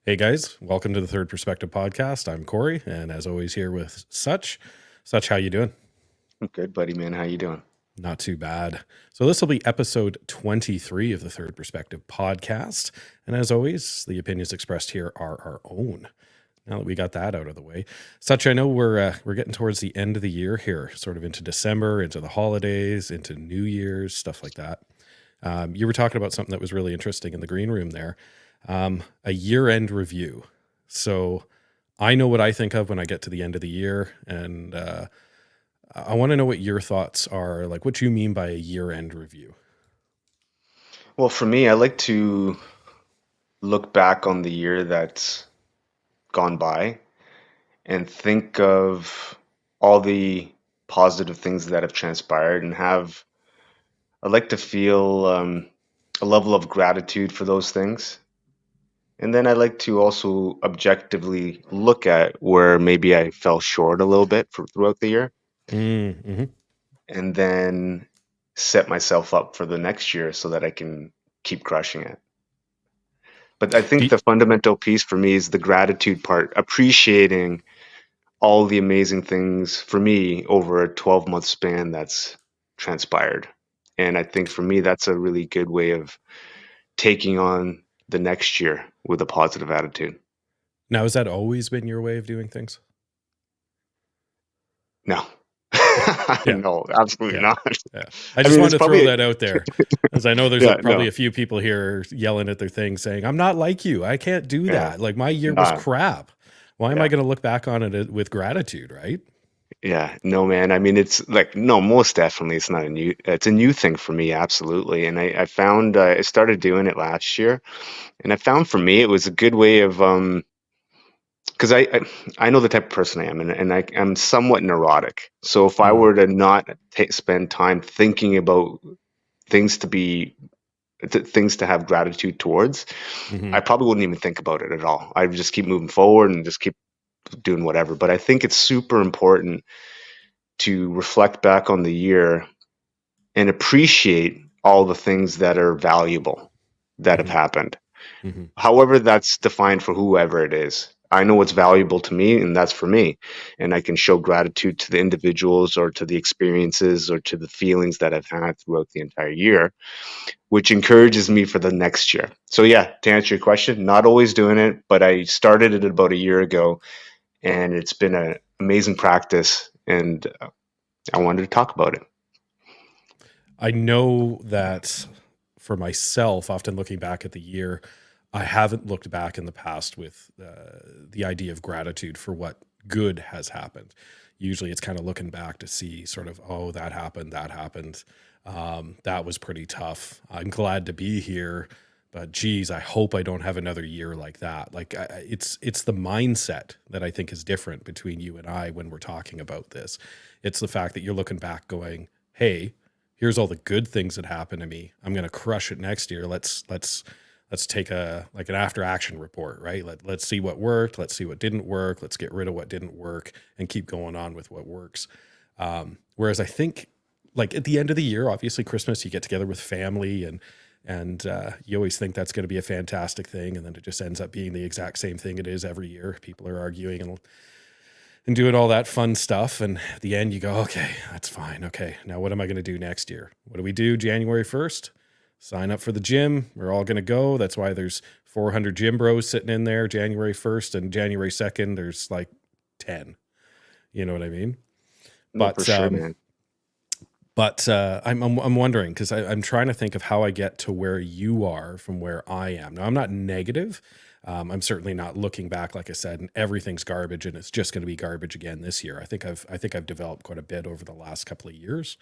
Hey guys, welcome to the Third Perspective podcast. I'm Corey, and as always, here with Such. Such, how you doing? I'm good, buddy, man. How you doing? Not too bad. So this will be episode 23 of the Third Perspective podcast, and as always, the opinions expressed here are our own. Now that we got that out of the way, Such, I know we're getting towards the end of the year here, sort of into December, into the holidays, into New Year's, stuff like that. You were talking about something that was really interesting in the green room there, a year-end review. So I know what I think of when I get to the end of the year, and I want to know what your thoughts are, like what you mean by a year-end review. Well, for me, I like to look back on the year that's gone by and think of all the positive things that have transpired and I like to feel a level of gratitude for those things. And then I like to also objectively look at where maybe I fell short a little bit throughout the year Mm-hmm. and then set myself up for the next year so that I can keep crushing it. But I think the fundamental piece for me is the gratitude part, appreciating all the amazing things for me over a 12-month span that's transpired. And I think for me, that's a really good way of taking on the next year with a positive attitude. Now, has that always been your way of doing things? No, Yeah, no, absolutely yeah, not. yeah. I I just mean, it's wanted to throw probably, that out there, as I know there's yeah, probably no, a few people here yelling at their things saying, "I'm not like you. I can't do yeah, that. Like my year was nah, crap. Why am I yeah. going to look back on it with gratitude?" Right? Yeah, no, man. I mean, it's like, no, most definitely it's a new thing for me, absolutely. And I found, I started doing it last year, and I found for me, it was a good way of, because I know the type of person I am, and I'm somewhat neurotic. So if I Mm-hmm. were to not spend time thinking about things to be, things to have gratitude towards, Mm-hmm. I probably wouldn't even think about it at all. I would just keep moving forward and just keep doing whatever. But I think it's super important to reflect back on the year and appreciate all the things that are valuable that have Mm-hmm. happened. Mm-hmm. However, that's defined for whoever it is. I know what's valuable to me, and that's for me. And I can show gratitude to the individuals or to the experiences or to the feelings that I've had throughout the entire year, which encourages me for the next year. So, yeah, to answer your question, not always doing it, but I started it about a year ago, and it's been an amazing practice. And I wanted to talk about it. I know that for myself, often looking back at the year, I haven't looked back in the past with the idea of gratitude for what good has happened. Usually it's kind of looking back to see sort of, oh, that happened, that happened. That was pretty tough. I'm glad to be here, but geez, I hope I don't have another year like that. Like it's the mindset that I think is different between you and I when we're talking about this. It's the fact that you're looking back going, hey, here's all the good things that happened to me. I'm going to crush it next year. Let's take a like an after action report, right? Let's see what worked. Let's see what didn't work. Let's get rid of what didn't work and keep going on with what works. Whereas I think like at the end of the year, obviously Christmas, you get together with family and you always think that's going to be a fantastic thing. And then it just ends up being the exact same thing it is every year. People are arguing and doing all that fun stuff. And at the end, you go, okay, that's fine. Okay, now what am I going to do next year? What do we do January 1st? Sign up for the gym. We're all going to go. That's why there's 400 gym bros sitting in there January 1st, and January 2nd, there's like 10. You know what I mean? No, for But sure, man. I'm wondering because I'm trying to think of how I get to where you are from where I am. Now I'm not negative. I'm certainly not looking back, like I said, and everything's garbage, and it's just going to be garbage again this year. I think I've developed quite a bit over the last couple of years,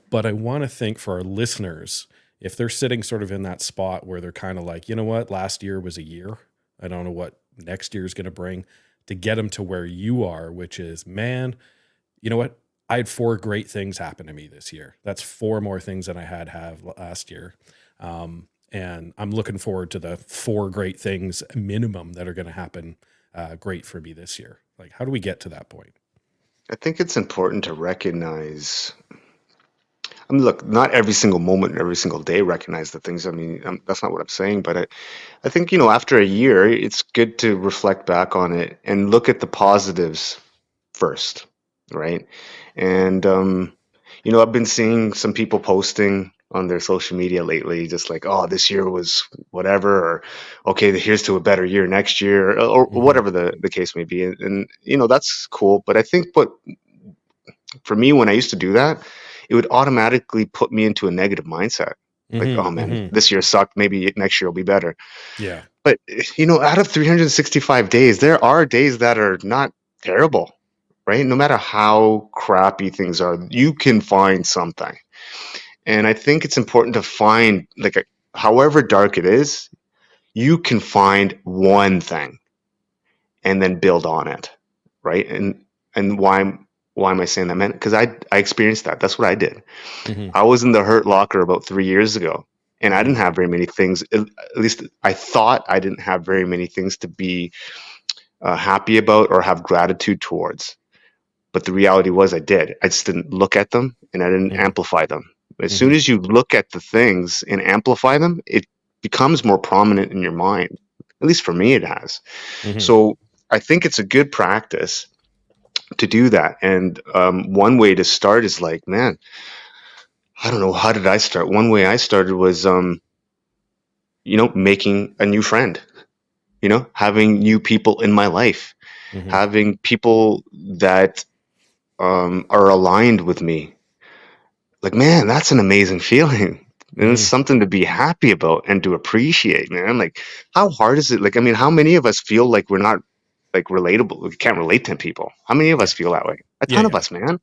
but I want to think for our listeners, if they're sitting sort of in that spot where they're kind of like, you know what, last year was a year. I don't know what next year is going to bring, to get them to where you are, which is, man, you know what? I had four great things happen to me this year. That's four more things than I had have last year. And I'm looking forward to the four great things minimum that are going to happen great for me this year. Like, how do we get to that point? I think it's important to recognize. I mean, look, not every single moment, every single day recognize the things. I mean, that's not what I'm saying, but I think, after a year, it's good to reflect back on it and look at the positives first, right? And I've been seeing some people posting on their social media lately, just like, "Oh, this year was whatever," or "Okay, here's to a better year next year," or Hmm. whatever the case may be. And that's cool. But I think what for me, when I used to do that, it would automatically put me into a negative mindset. Like, Hmm. oh man, Hmm. this year sucked. Maybe next year will be better. Yeah. But out of 365 days, there are days that are not terrible, right? No matter how crappy things are, you can find something. And I think it's important to find, like, however dark it is, you can find one thing and then build on it, right? And why am I saying that, man? Because I experienced that. That's what I did. Hmm. I was in the hurt locker about 3 years ago, and I Hmm. didn't have very many things. At least I thought I didn't have very many things to be happy about or have gratitude towards. But the reality was I did. I just didn't look at them and I didn't Hmm. amplify them. As soon Hmm. as you look at the things and amplify them, it becomes more prominent in your mind. At least for me, it has. Hmm. So I think it's a good practice to do that. And one way to start is like, man, I don't know, how did I start? One way I started was, making a new friend, having new people in my life, Hmm. having people that are aligned with me. Like, man, that's an amazing feeling. And it's Hmm. something to be happy about and to appreciate, man. Like, how hard is it? Like, I mean, how many of us feel like we're not like relatable? We can't relate to people. How many of us Yeah. feel that way? A Yeah. ton of Yeah. us, man. How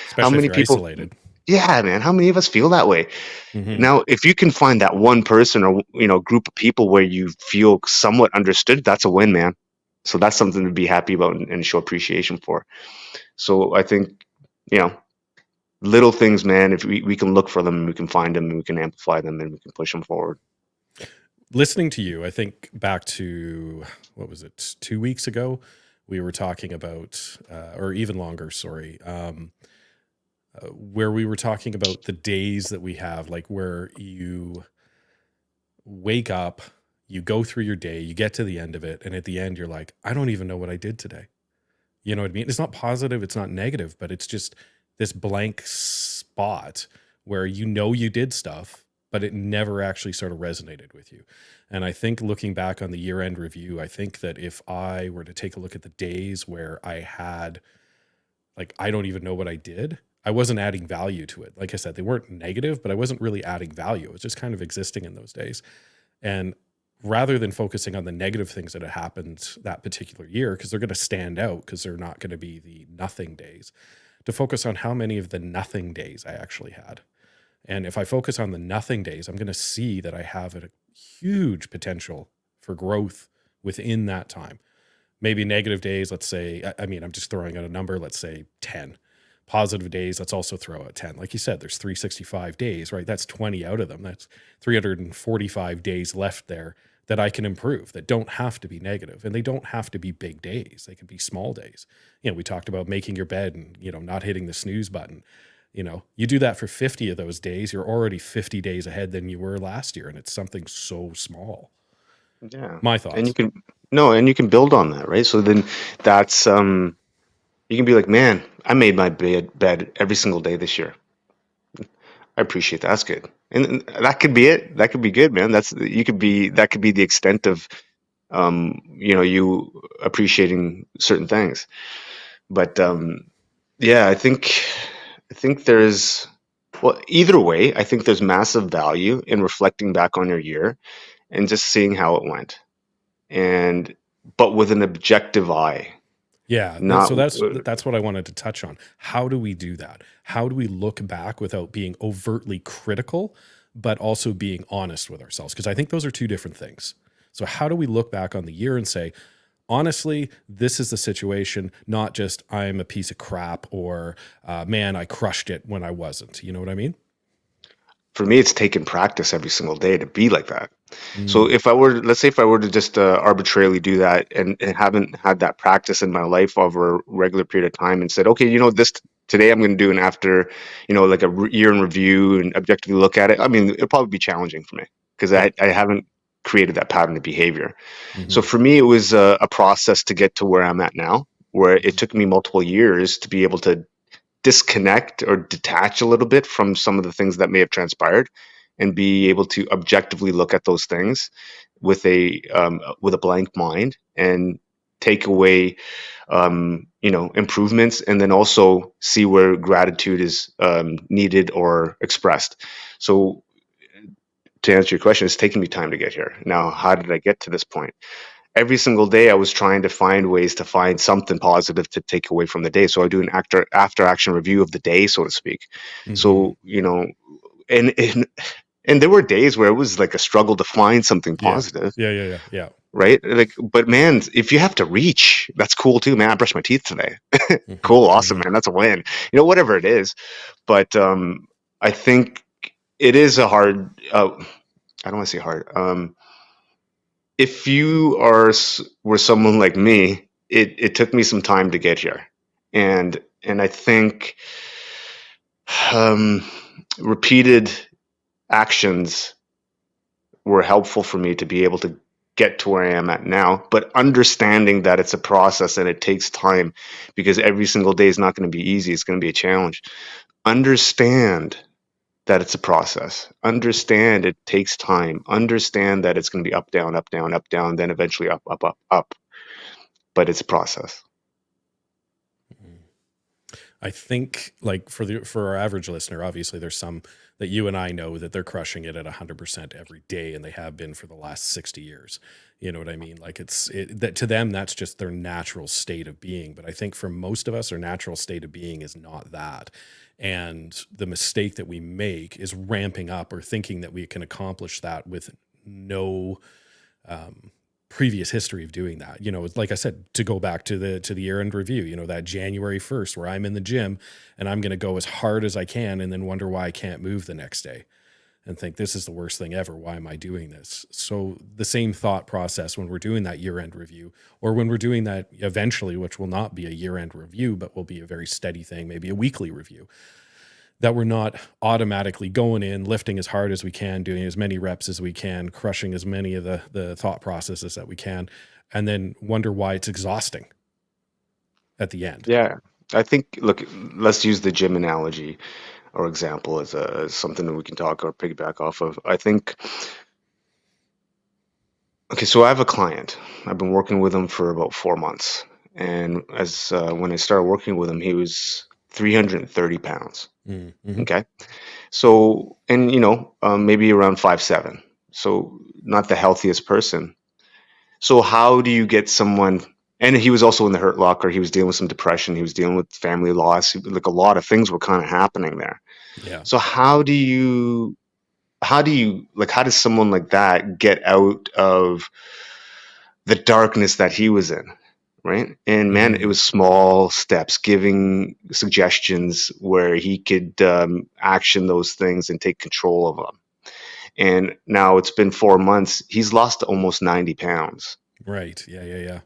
Especially if many you're people? isolated. Yeah, man. How many of us feel that way? Hmm. Now, if you can find that one person or group of people where you feel somewhat understood, that's a win, man. So that's something to be happy about and show appreciation for. So I think, you know, little things, man, if we can look for them and we can find them and we can amplify them and we can push them forward. Listening to you, I think back to, what was it, 2 weeks ago? We were talking about, or even longer, sorry, where we were talking about the days that we have, like where you wake up, you go through your day, you get to the end of it, and at the end, you're like, I don't even know what I did today. You know what I mean? It's not positive, it's not negative, but it's just this blank spot where you did stuff, but it never actually sort of resonated with you. And I think looking back on the year end review, I think that if I were to take a look at the days where I had, like, I don't even know what I did, I wasn't adding value to it. Like I said, they weren't negative, but I wasn't really adding value. It was just kind of existing in those days. And rather than focusing on the negative things that had happened that particular year, because they're going to stand out because they're not going to be the nothing days, to focus on how many of the nothing days I actually had. And if I focus on the nothing days, I'm going to see that I have a huge potential for growth within that time. Maybe negative days, let's say, I mean, I'm just throwing out a number, let's say 10. Positive days, let's also throw out 10. Like you said, there's 365 days, right? That's 20 out of them. That's 345 days left there that I can improve, that don't have to be negative. And they don't have to be big days. They can be small days. We talked about making your bed and, not hitting the snooze button. You do that for 50 of those days, you're already 50 days ahead than you were last year. And it's something so small. Yeah. My And you thoughts. can no, and you can build on that, right? So then that's you can be like, man, I made my bed every single day this year. I appreciate that. That's good. And that could be it. That could be good, man. That could be the extent of you appreciating certain things. But yeah, I think there's well, either way, I think there's massive value in reflecting back on your year and just seeing how it went. And but with an objective eye, Yeah, not so that's what I wanted to touch on. How do we do that? How do we look back without being overtly critical, but also being honest with ourselves? Because I think those are two different things. So how do we look back on the year and say, honestly, this is the situation, not just I'm a piece of crap or man, I crushed it when I wasn't. You know what I mean? for me, it's taken practice every single day to be like that. So Mm, if I were, let's say, if I were to just arbitrarily do that and haven't had that practice in my life over a regular period of time and said, okay, this Today I'm going to do an after, like a year in review and objectively look at it. I mean, it'll probably be challenging for me because Yep. I haven't created that pattern of behavior. So Hmm. for me, it was a process to get to where I'm at now, where it took me multiple years to be able to disconnect or detach a little bit from some of the things that may have transpired and be able to objectively look at those things with a blank mind and take away improvements, and then also see where gratitude is needed or expressed. So to answer your question, it's taking me time to get here. Now, how did I get to this point? Every single day I was trying to find ways to find something positive to take away from the day. So I do an after action review of the day, so to speak. Hmm. So, and, and and there were days where it was like a struggle to find something Yeah. positive, Yeah. Yeah. Yeah. Yeah. right? Like, but man, if you have to reach, that's cool too, man. I brushed my teeth today. Hmm. Cool, awesome, Hmm. man. That's a win. Whatever it is. But I think it is a hard. I don't want to say hard. If you were someone like me, it took me some time to get here, and I think um, repeated actions were helpful for me to be able to get to where I am at now. But understanding that it's a process and it takes time, because every single day is not going to be easy. It's going to be a challenge. Understand that it's a process. Understand it takes time. Understand that it's going to be up, down, up, down, up, down, then eventually up, up, up, up. But it's a process. I think like for our average listener, obviously there's some that you and I know that they're crushing it at 100% every day, and they have been for the last 60 years. You know what I mean? Like that to them, that's just their natural state of being. But I think for most of us, our natural state of being is not that. And the mistake that we make is ramping up or thinking that we can accomplish that with no um, previous history of doing that. It's like I said, to go back to the year end review, that January 1st where I'm in the gym and I'm going to go as hard as I can and then wonder why I can't move the next day and think this is the worst thing ever. Why am I doing this? So the same thought process when we're doing that year end review, or when we're doing that eventually, which will not be a year end review, but will be a very steady thing, maybe a weekly review, that we're not automatically going in, lifting as hard as we can, doing as many reps as we can, crushing as many of the thought processes that we can, and then wonder why it's exhausting at the end. Yeah. I think, look, let's use the gym analogy or example as something that we can talk or piggyback off of. I think, okay, so I have a client. I've been working with him for about 4 months. And as when I started working with him, he was 330 pounds. Mm-hmm. Okay. So, and maybe around 5'7". So not the healthiest person. So how do you get someone, and he was also in the hurt locker. He was dealing with some depression. He was dealing with family loss. Like a lot of things were kind of happening there. Yeah. So how does someone like that get out of the darkness that he was in? Right. And man, it Mm-hmm. was small steps, giving suggestions where he could action those things and take control of them. And now it's been 4 months. He's lost almost 90 pounds. Right. Yeah. Yeah. Yeah.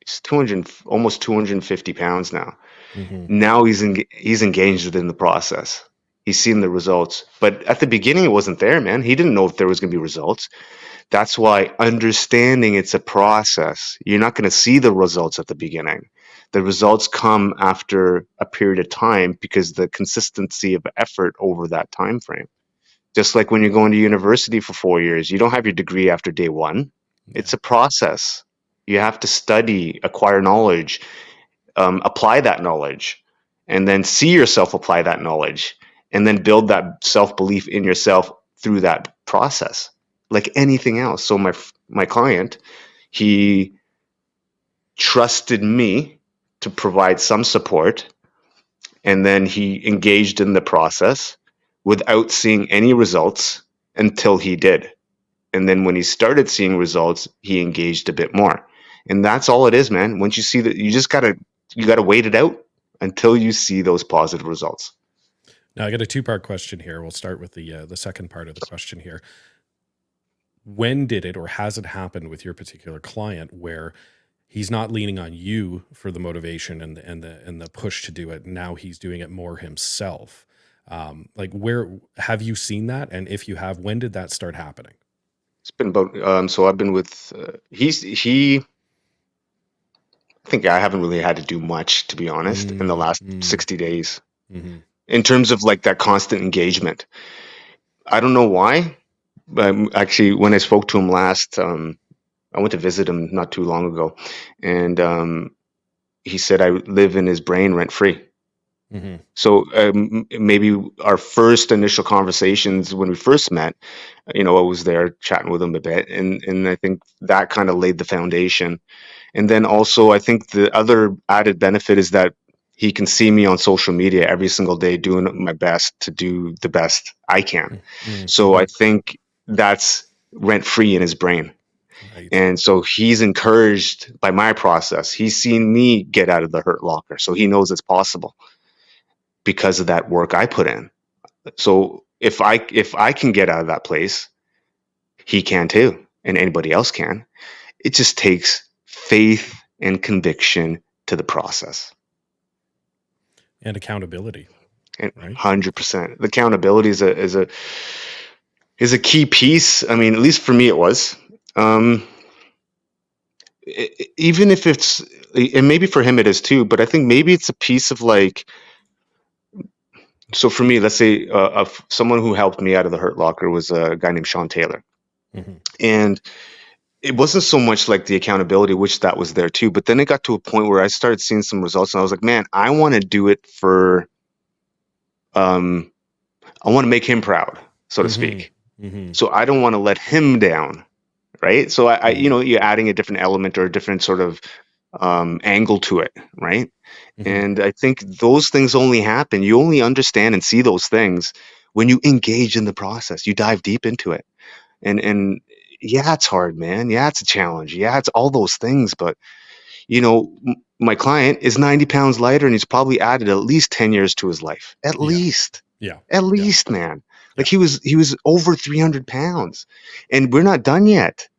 He's 200, almost 250 pounds now. Mm-hmm. Now he's engaged in the process. He's seen the results. But at the beginning, it wasn't there, man. He didn't know if there was going to be results. That's why understanding it's a process. You're not going to see the results at the beginning. The results come after a period of time because the consistency of effort over that time frame. Just like when you're going to university for 4 years, you don't have your degree after day one. Yeah. It's a process. You have to study, acquire knowledge, apply that knowledge, and then see yourself apply that knowledge, and then build that self belief in yourself through that process, like anything else. So my client, he trusted me to provide some support, and then he engaged in the process without seeing any results until he did. And then when he started seeing results, he engaged a bit more. And that's all it is, man. Once you see that, you gotta wait it out until you see those positive results. Now I got a two-part question here. We'll start with the second part of the question here. When did it or has it happened with your particular client where he's not leaning on you for the motivation and the push to do it. Now he's doing it more himself. Like, where have you seen that? And if you have, when did that start happening? It's been about so I've been with he I think I haven't really had to do much, to be honest, in the Mm, last mm, 60 days mm-hmm, in terms of like that constant engagement. I don't know why, but actually when I spoke to him last, I went to visit him not too long ago, and he said I live in his brain rent free. mm-hmm, So maybe our first initial conversations when we first met, I was there chatting with him a bit, and I think that kind of laid the foundation. And then also, I think the other added benefit is that he can see me on social media every single day doing my best to do the best I can. So mm-hmm. I think that's rent free in his brain. Right. And so he's encouraged by my process. He's seen me get out of the hurt locker. So he knows it's possible because of that work I put in. So if I can get out of that place, he can too, and anybody else can. It just takes faith and conviction to the process. And accountability, And right? 100%. The accountability is a key piece. I mean, at least for me, it was. Um, Even if it's, and maybe for him it is too, but I think maybe it's a piece of like, so for me, let's say someone who helped me out of the hurt locker was a guy named Sean Taylor. Mm-hmm, And it wasn't so much like the accountability, which that was there too, but then it got to a point where I started seeing some results and I was like, man, um, I want to make him proud, so to mm-hmm, speak. mm-hmm, So I don't want to let him down, right? So mm-hmm, you're adding a different element or a different sort of angle to it, right? mm-hmm. And I think those things only happen. You only understand and see those things when you engage in the process. You dive deep into it, and yeah, it's hard, man. Yeah, it's a challenge. Yeah, it's all those things. But my client is 90 pounds lighter, and he's probably added at least 10 years to his life, Yeah. Yeah. at Yeah. least, man. Like Yeah. he was over 300 pounds, and we're not done yet.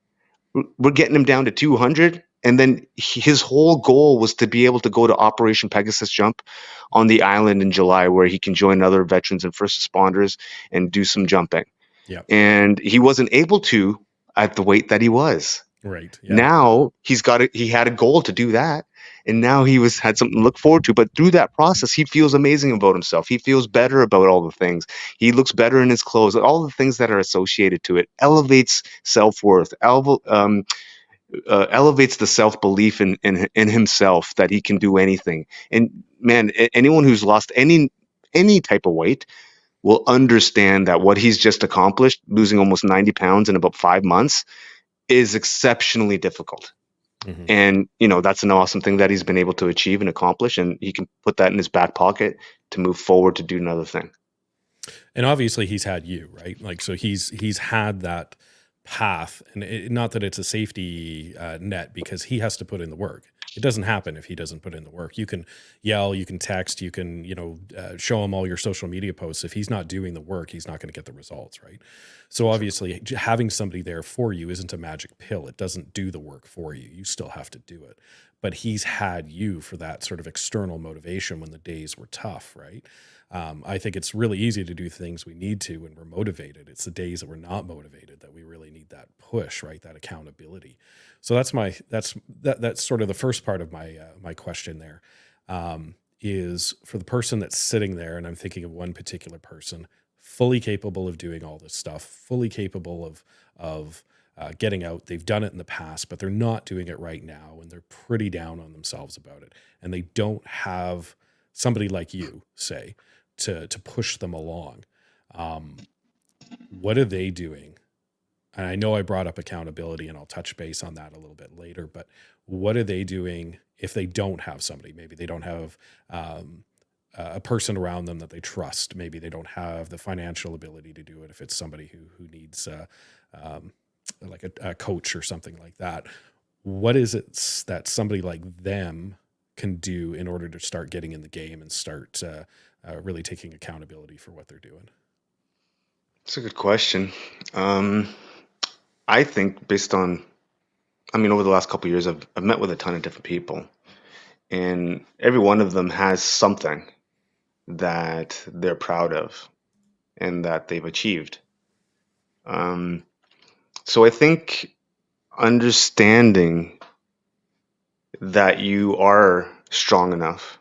We're getting him down to 200. And then his whole goal was to be able to go to Operation Pegasus Jump on the island in July, where he can join other veterans and first responders and do some jumping. Yeah. And he wasn't able to at the weight that he was. Right. Yeah. Now he had a goal to do that. And now had something to look forward to. But through that process, he feels amazing about himself. He feels better about all the things. He looks better in his clothes. All the things that are associated to it elevates self worth, elevates the self belief in himself that he can do anything. And man, anyone who's lost any type of weight will understand that what he's just accomplished, losing almost 90 pounds in about 5 months, is exceptionally difficult. Hmm. And that's an awesome thing that he's been able to achieve and accomplish, and he can put that in his back pocket to move forward to do another thing. And obviously he's had you, right? Like, so he's had that path, and not that it's a safety net, because he has to put in the work. It doesn't happen if he doesn't put in the work. You can yell, you can text, you can, show him all your social media posts. If he's not doing the work, he's not going to get the results, right? So obviously having somebody there for you isn't a magic pill. It doesn't do the work for you. You still have to do it. But he's had you for that sort of external motivation when the days were tough, right? I think it's really easy to do things we need to when we're motivated. It's the days that we're not motivated that we really need that push, right? That accountability. So that's sort of the first part of my question there. Is for the person that's sitting there, and I'm thinking of one particular person, fully capable of doing all this stuff, fully capable of getting out. They've done it in the past, but they're not doing it right now, and they're pretty down on themselves about it, and they don't have somebody like you, say, to push them along. Um, what are they doing? And I know I brought up accountability, and I'll touch base on that a little bit later. But what are they doing if they don't have somebody? Maybe they don't have a person around them that they trust. Maybe they don't have the financial ability to do it. If it's somebody who needs um, like a coach or something like that, what is it that somebody like them can do in order to start getting in the game and start really taking accountability for what they're doing? It's a good question. um, I think based on I mean, over the last couple of years, I've met with a ton of different people, and every one of them has something that they're proud of and that they've achieved. Um, so I think understanding that you are strong enough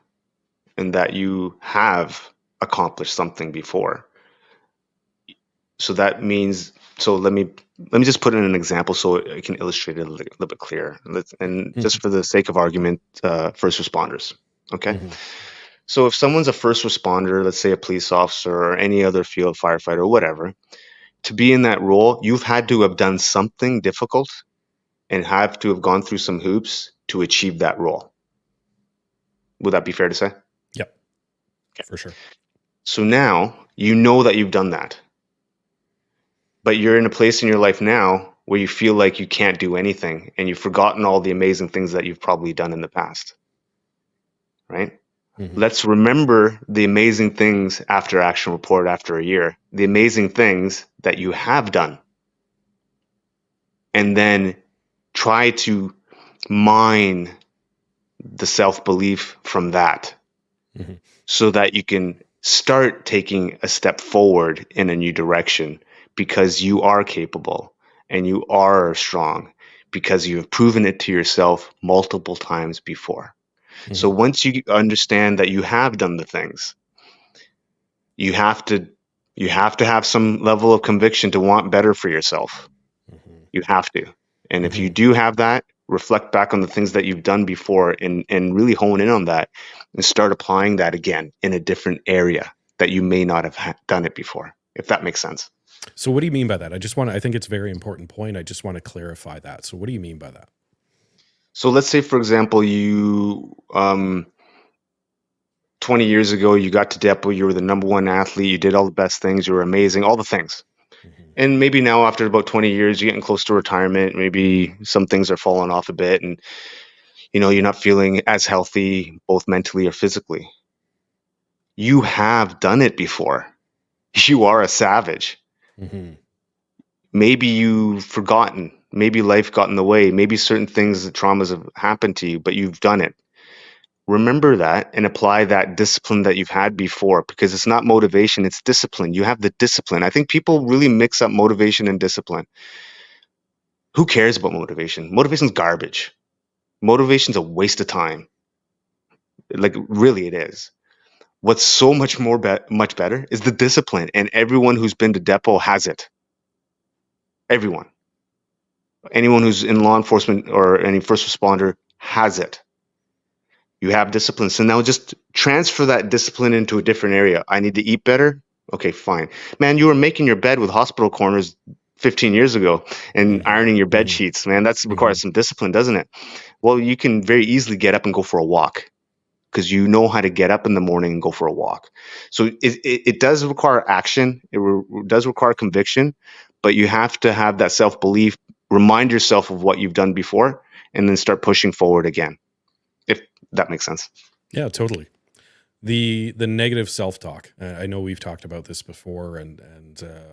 and that you have accomplished something before. So that means, so let me just put in an example so I can illustrate it a little bit clearer. And just Mhm. for the sake of argument, first responders. Okay. Mhm. So if someone's a first responder, let's say a police officer or any other field firefighter or whatever, to be in that role, you've had to have done something difficult and have to have gone through some hoops to achieve that role. Would that be fair to say? Yep, Okay. for sure. So now you know that you've done that, but you're in a place in your life now where you feel like you can't do anything and you've forgotten all the amazing things that you've probably done in the past, right? Mhm. Let's remember the amazing things after action report after a year, the amazing things that you have done, and then try to mine the self belief from that Mhm. so that you can start taking a step forward in a new direction because you are capable and you are strong because you have proven it to yourself multiple times before. So Mhm. once you understand that you have done the things, you have to you have to have some level of conviction to want better for yourself. Mhm. You have to. And if you Mhm. do have that, reflect back on the things that you've done before and really hone in on that and start applying that again in a different area that you may not have done it before, if that makes sense. So what do you mean by that? I think it's a very important point. I just want to clarify that. So what do you mean by that? So let's say, for example, you 20 years ago, you got to Depot, you were the number one athlete, you did all the best things, you were amazing, all the things. Mhm. And maybe now, after about 20 years, you're getting close to retirement. Maybe some things are falling off a bit, and you're not feeling as healthy, both mentally or physically. You have done it before. You are a savage. Mhm. Maybe you've forgotten. Maybe life got in the way. Maybe certain things, traumas have happened to you, but you've done it. Remember that and apply that discipline that you've had before because it's not motivation, it's discipline. You have the discipline. I think people really mix up motivation and discipline. Who cares about motivation? Motivation's garbage. Motivation's a waste of time. Like, really, it is. What's so much better is the discipline, and everyone who's been to Depot has it. Everyone. Anyone who's in law enforcement or any first responder has it. You have discipline. So now just transfer that discipline into a different area. I need to eat better. Okay, fine. Man, you were making your bed with hospital corners 15 years ago and Mhm. ironing your bed Mhm. sheets. Man, that requires Mhm. some discipline, doesn't it? Well, you can very easily get up and go for a walk because you know how to get up in the morning and go for a walk. So it does require action. Does require conviction, but you have to have that self belief. Remind yourself of what you've done before, and then start pushing forward again. If that makes sense. Yeah, totally. The negative self-talk. I know we've talked about this before and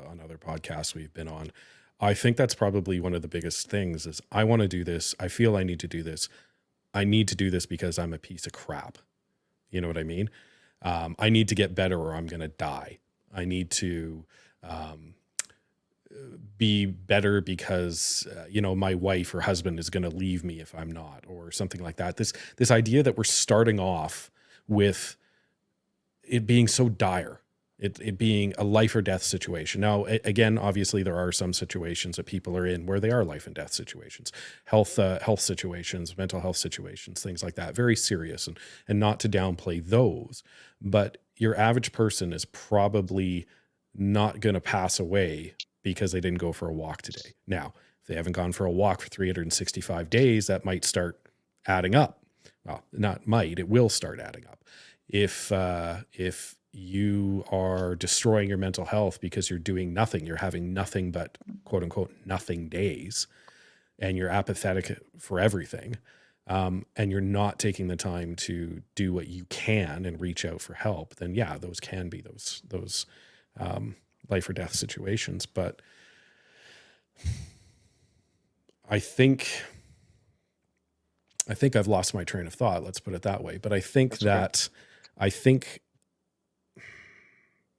on other podcasts we've been on. I think that's probably one of the biggest things is I want to do this. I feel I need to do this. I need to do this because I'm a piece of crap. You know what I mean? I need to get better or I'm going to die. I need to um, be better because my wife or husband is going to leave me if I'm not, or something like that. This idea that we're starting off with it being so dire, it being a life or death situation. Now, again, obviously, there are some situations that people are in where they are life and death situations, health situations, mental health situations, things like that, very serious, and not to downplay those. But your average person is probably not going to pass away because they didn't go for a walk today. Now, if they haven't gone for a walk for 365 days, that might start adding up. Well, not might, it will start adding up if you are destroying your mental health because you're doing nothing, you're having nothing but quote unquote nothing days, and you're apathetic for everything, and you're not taking the time to do what you can and reach out for help, then yeah, those can be those um, life or death situations. But I think I think I've lost my train of thought. Let's put it that way. But I think That's okay. that, I think,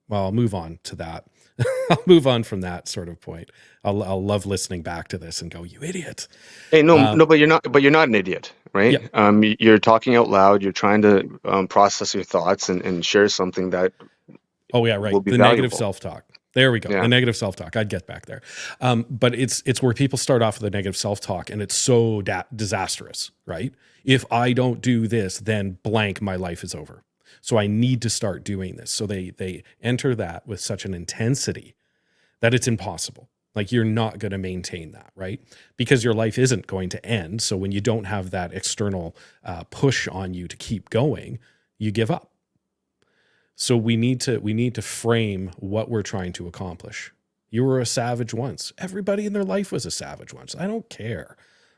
well, I'll move on to that. I'll move on from that sort of point. I'll love listening back to this and go, you idiot. Hey, no, Um, no, but you're not an idiot, right? yeah. You're talking out loud. You're trying to process your thoughts and share something that Oh yeah, will right. be The negative valuable. self-talk. There we go. The Yeah. negative self-talk. I'd get back there. But it's where people start off with the negative self-talk and it's so disastrous, right? If I don't do this, then blank, my life is over. So I need to start doing this. So they enter that with such an intensity that it's impossible. Like you're not going to maintain that, right? Because your life isn't going to end. So when you don't have that external push on you to keep going, you give up. So we need to frame what we're trying to accomplish. You were a savage once. Everybody in their life was a savage once. I don't care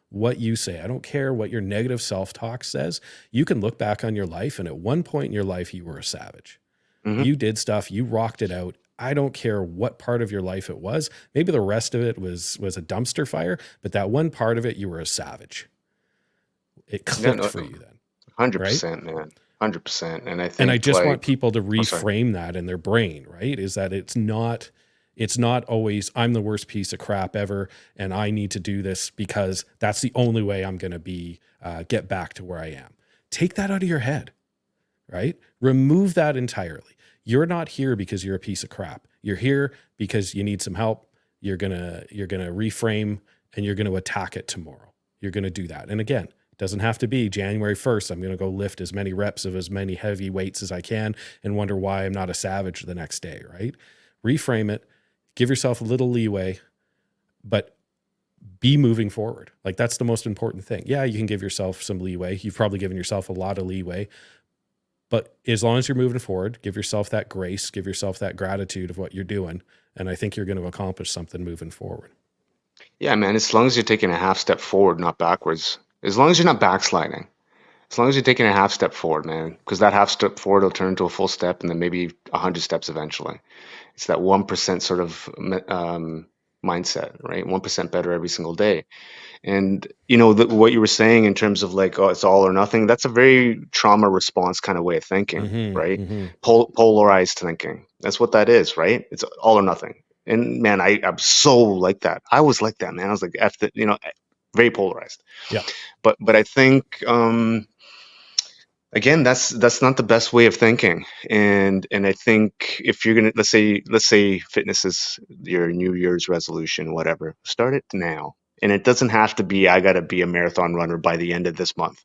what you say. I don't care what your negative self-talk says. You can look back on your life and at one point in your life you were a savage. Hmm. You did stuff, you rocked it out. I don't care what part of your life it was. Maybe the rest of it was a dumpster fire, but that one part of it you were a savage. It Yeah, clicked no, for you then, right? 100%, man. 100%. And I And I think just want like, people to I'm sorry. reframe that in their brain, right? Is that it's not always I'm the worst piece of crap ever and I need to do this because that's the only way I'm going to be get back to where I am. Take that out of your head, right? Remove that entirely. You're not here because you're a piece of crap. You're here because you need some help. You're gonna reframe and you're gonna attack it tomorrow. You're gonna do that. And again, it doesn't have to be January 1st. I'm gonna go lift as many reps of as many heavy weights as I can and wonder why I'm not a savage the next day, right? Reframe it, give yourself a little leeway, but be moving forward. Like that's the most important thing. Yeah, you can give yourself some leeway. You've probably given yourself a lot of leeway, but as long as you're moving forward, give yourself that grace, give yourself that gratitude of what you're doing. And I think you're going to accomplish something moving forward. Yeah, man, as long as you're taking a half step forward, not backwards. As long as you're not backsliding. As long as you're taking a half step forward, man, because that half step forward will turn into a full step and then maybe 100 steps eventually. It's that 1% sort of mindset, right? 1% better every single day. And what you were saying in terms of like, oh, it's all or nothing. That's a very trauma response kind of way of thinking, Mm-hmm. right? Mm-hmm. Polarized thinking. That's what that is, right? It's all or nothing. And man, I'm so like that. I was like that, man. I was like, F the, very polarized. Yeah. But I think again, that's not the best way of thinking. And I think if you're gonna let's say fitness is your New Year's resolution, whatever, start it now. And it doesn't have to be I gotta be a marathon runner by the end of this month.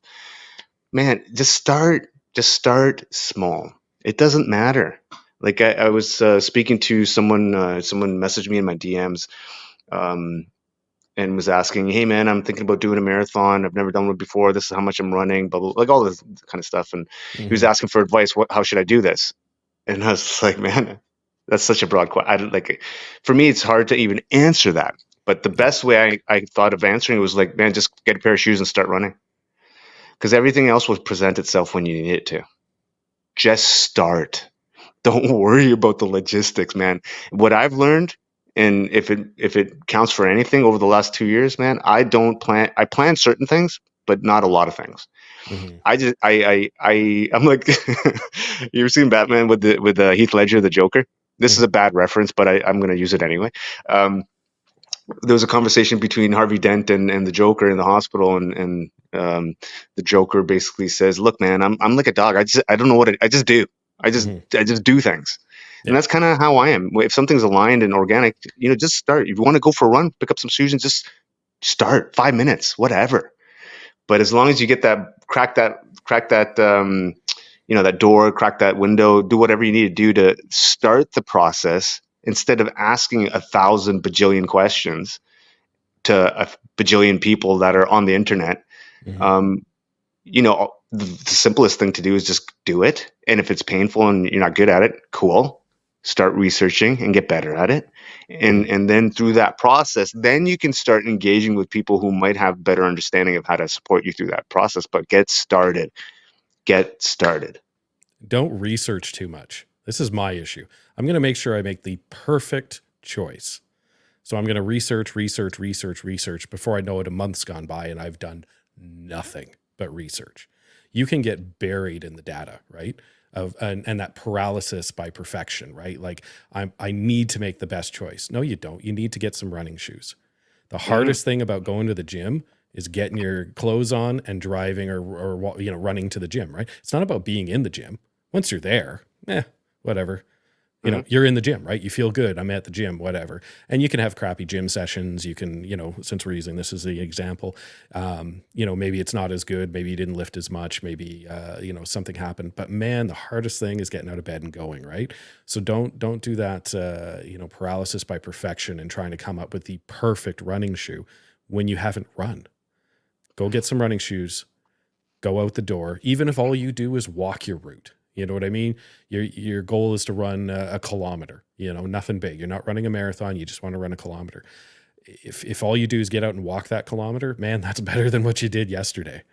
Man, just start small. It doesn't matter. Like I was speaking to someone messaged me in my DMs, um, and was asking, "Hey man, I'm thinking about doing a marathon. I've never done one before. This is how much I'm running, blah blah," like all this kind of stuff. And he was Mm-hmm. asking for advice. How should I do this? And I was just like, man, that's such a broad question. I don't like. For me, it's hard to even answer that. But the Yeah. best way I thought of answering it was like, man, just get a pair of shoes and start running, because everything else will present itself when you need it to. Just start. Don't worry about the logistics, man. What I've learned, and if it counts for anything over the last 2 years, man, I plan certain things, but not a lot of things. Mm-hmm. I just I'm like you ever seen Batman with Heath Ledger, the Joker? This is Mm-hmm. a bad reference, but I'm gonna use it anyway. Um, there was a conversation between Harvey Dent and the Joker in the hospital, and the Joker basically says, "Look, man, I'm like a dog. I don't know I just do. I just Mm-hmm. I just do things." And Yeah. that's kind of how I am. If something's aligned and organic, just start. If you want to go for a run, pick up some shoes and just start. 5 minutes, whatever. But as long as you get that door, crack that window, do whatever you need to do to start the process instead of asking 1,000 bajillion questions to a bajillion people that are on the internet. Mm-hmm. um, the simplest thing to do is just do it. And if it's painful and you're not good at it, cool. Start researching and get better at it. And Mm-hmm. and then through that process, then you can start engaging with people who might have better understanding of how to support you through that process. But get started. Get started. Don't research too much. This is my issue. I'm going to make sure I make the perfect choice. So I'm going to research before I know it. A month's gone by and I've done nothing. but research. You can get buried in the data, right? And that paralysis by perfection, right? Like I need to make the best choice. No, you don't. You need to get some running shoes. The Mm, hardest thing about going to the gym is getting your clothes on and driving or running to the gym, right? It's not about being in the gym. Once you're there, whatever. mhm. You're in the gym, right? You feel good. I'm at the gym, whatever. And you can have crappy gym sessions. You can, since we're using this as the example, maybe it's not as good. Maybe you didn't lift as much. Maybe, something happened. But man, the hardest thing is getting out of bed and going, right? So don't do that, paralysis by perfection and trying to come up with the perfect running shoe when you haven't run. Go get some running shoes, go out the door, even if all you do is walk your route. You know what I mean? Your goal is to run a kilometer, nothing big. You're not running a marathon. You just want to run a kilometer. If all you do is get out and walk that kilometer, man, that's better than what you did yesterday.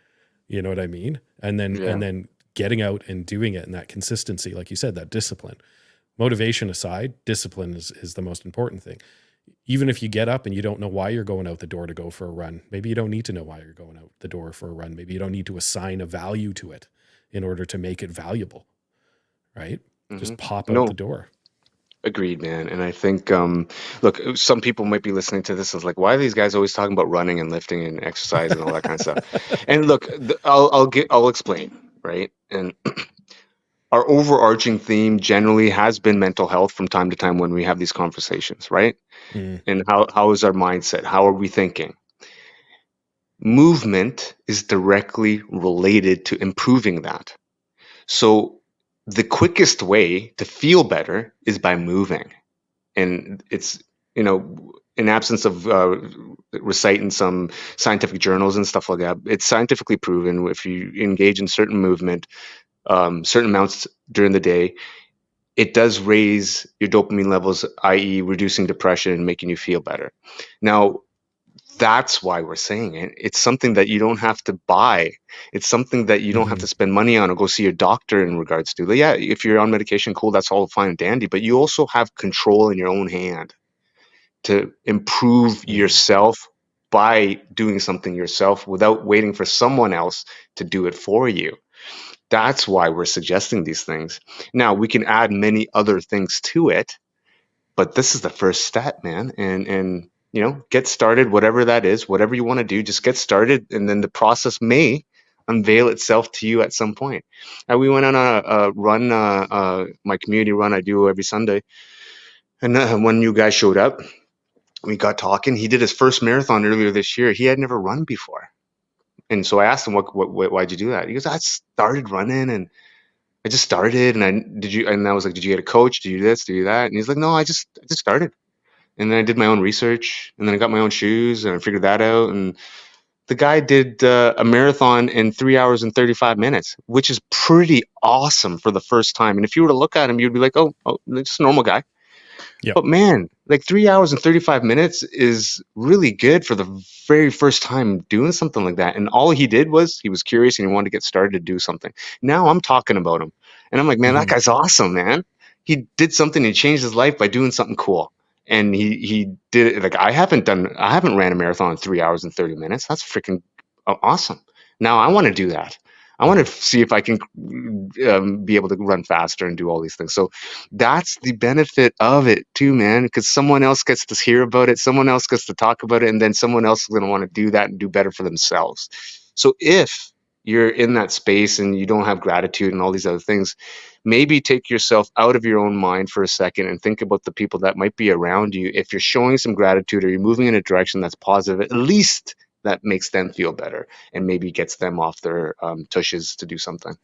You know what I mean? And Yeah. then getting out and doing it and that consistency, like you said, that discipline. Motivation aside, discipline is the most important thing. Even if you get up and you don't know why you're going out the door to go for a run, maybe you don't need to know why you're going out the door for a run. Maybe you don't need to assign a value to it in order to make it valuable, right? Hmm. Just pop out the No, door. agreed, man. And I think, look, some people might be listening to this as like, why are these guys always talking about running and lifting and exercise and all that kind of stuff? And look, I'll explain, right? And our overarching theme generally has been mental health from time to time when we have these conversations, right? Mm, And how is our mindset? How are we thinking? Movement is directly related to improving that. So the quickest way to feel better is by moving. And it's, in absence of reciting some scientific journals and stuff like that, it's scientifically proven if you engage in certain movement, certain amounts during the day, it does raise your dopamine levels, i.e., reducing depression and making you feel better. Now, that's why we're saying it. It's something that you don't have to buy. It's something that you don't have hmm to spend money on or go see your doctor in regards to. Like, yeah, if you're on medication, cool, that's all fine and dandy, but you also have control in your own hand to improve hmm yourself by doing something yourself without waiting for someone else to do it for you. That's why we're suggesting these things. Now, we can add many other things to it, but this is the first step, man. And get started, whatever that is, whatever you want to do, just get started, and then the process may unveil itself to you at some point. We went on a run, my community run I do every Sunday, and one new guy showed up. We got talking. He did his first marathon earlier this year. He had never run before, and so I asked him, why'd you do that? He goes, I started running, and I just started, and I was like, did you get a coach? Do you do this? Do you that? And he's like, no, I just started. And then I did my own research, and then I got my own shoes, and I figured that out. And the guy did a marathon in 3 hours and 35 minutes, which is pretty awesome for the first time. And if you were to look at him, you'd be like, oh, just a normal guy. Yep. But man, like 3 hours and 35 minutes is really good for the very first time doing something like that. And all he did was he was curious and he wanted to get started to do something. Now I'm talking about him. And I'm like, man, that hmm guy's awesome, man. He did something, he changed his life by doing something cool. And he did it like I haven't ran a marathon in 3 hours and 30 minutes. That's freaking awesome. Now I want to do that. I want to hmm see if I can be able to run faster and do all these things. So that's the benefit of it too, man, because someone else gets to hear about it, someone else gets to talk about it, and then someone else is going to want to do that and do better for themselves. So if you're in that space and you don't have gratitude and all these other things, maybe take yourself out of your own mind for a second and think about the people that might be around you. If you're showing some gratitude or you're moving in a direction that's positive, at least that makes them feel better and maybe gets them off their tushes to do something.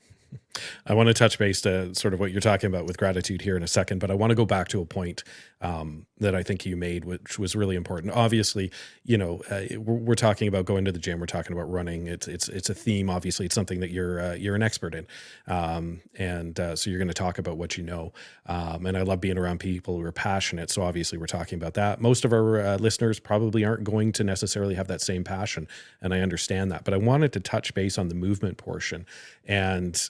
I want to touch base to sort of what you're talking about with gratitude here in a second, but I want to go back to a point that I think you made, which was really important. Obviously, we're talking about going to the gym. We're talking about running. It's a theme. Obviously, it's something that you're an expert in, and so you're going to talk about what you know. And I love being around people who are passionate. So obviously, we're talking about that. Most of our listeners probably aren't going to necessarily have that same passion, and I understand that. But I wanted to touch base on the movement portion and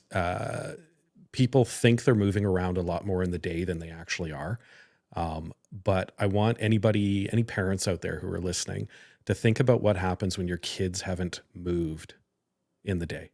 people think they're moving around a lot more in the day than they actually are. But I want any parents out there who are listening to think about what happens when your kids haven't moved in the day?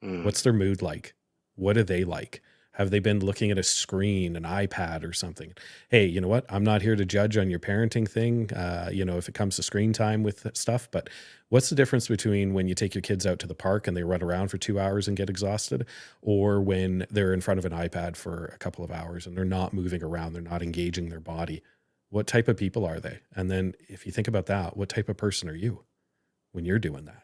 Mm. What's their mood like? What do they like? Have they been looking at a screen, an iPad or something? Hey, you know what? I'm not here to judge on your parenting thing, if it comes to screen time with stuff, but what's the difference between when you take your kids out to the park and they run around for 2 hours and get exhausted, or when they're in front of an iPad for a couple of hours and they're not moving around, they're not engaging their body? What type of people are they? And then if you think about that, what type of person are you when you're doing that?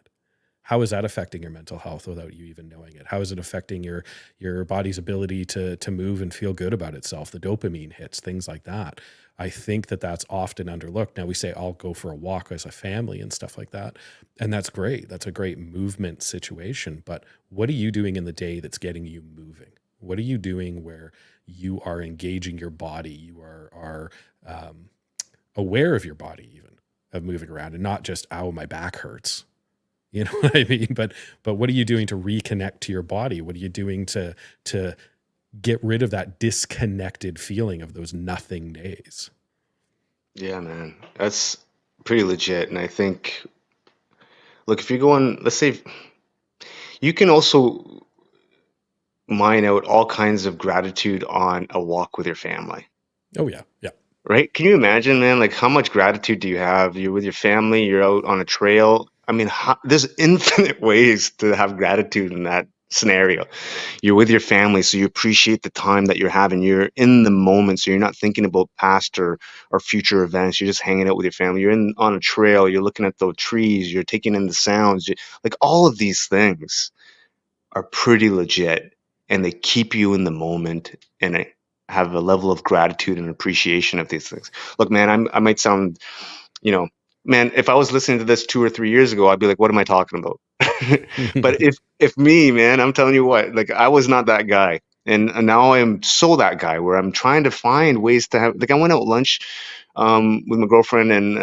How is that affecting your mental health without you even knowing it? How is it affecting your body's ability to move and feel good about itself? The dopamine hits, things like that. I think that that's often underlooked. Now we say I'll go for a walk as a family and stuff like that, and that's great. That's a great movement situation. But what are you doing in the day that's getting you moving? What are you doing where you are engaging your body? You are aware of your body, even of moving around, and not just, "Oh, my back hurts." You know what I mean? But what are you doing to reconnect to your body? What are you doing to get rid of that disconnected feeling of those nothing days? Yeah, man, that's pretty legit. And I think, look, if you go on, let's say, you can also mine out all kinds of gratitude on a walk with your family. Oh yeah, yeah. Right? Can you imagine, man? Like, how much gratitude do you have? You're with your family, you're out on a trail. I mean, there's infinite ways to have gratitude in that scenario. You're with your family, so you appreciate the time that you're having. You're in the moment, so you're not thinking about past or future events. You're just hanging out with your family. You're in on a trail, you're looking at the trees, you're taking in the sounds. Like, all of these things are pretty legit, and they keep you in the moment, and I have a level of gratitude and appreciation of these things. Look, man, I might sound, you know, man, if I was listening to this 2 or 3 years ago, I'd be like, what am I talking about? But if me, man, I'm telling you what, like, I was not that guy. And now I am so that guy where I'm trying to find ways to have, like, I went out lunch with my girlfriend and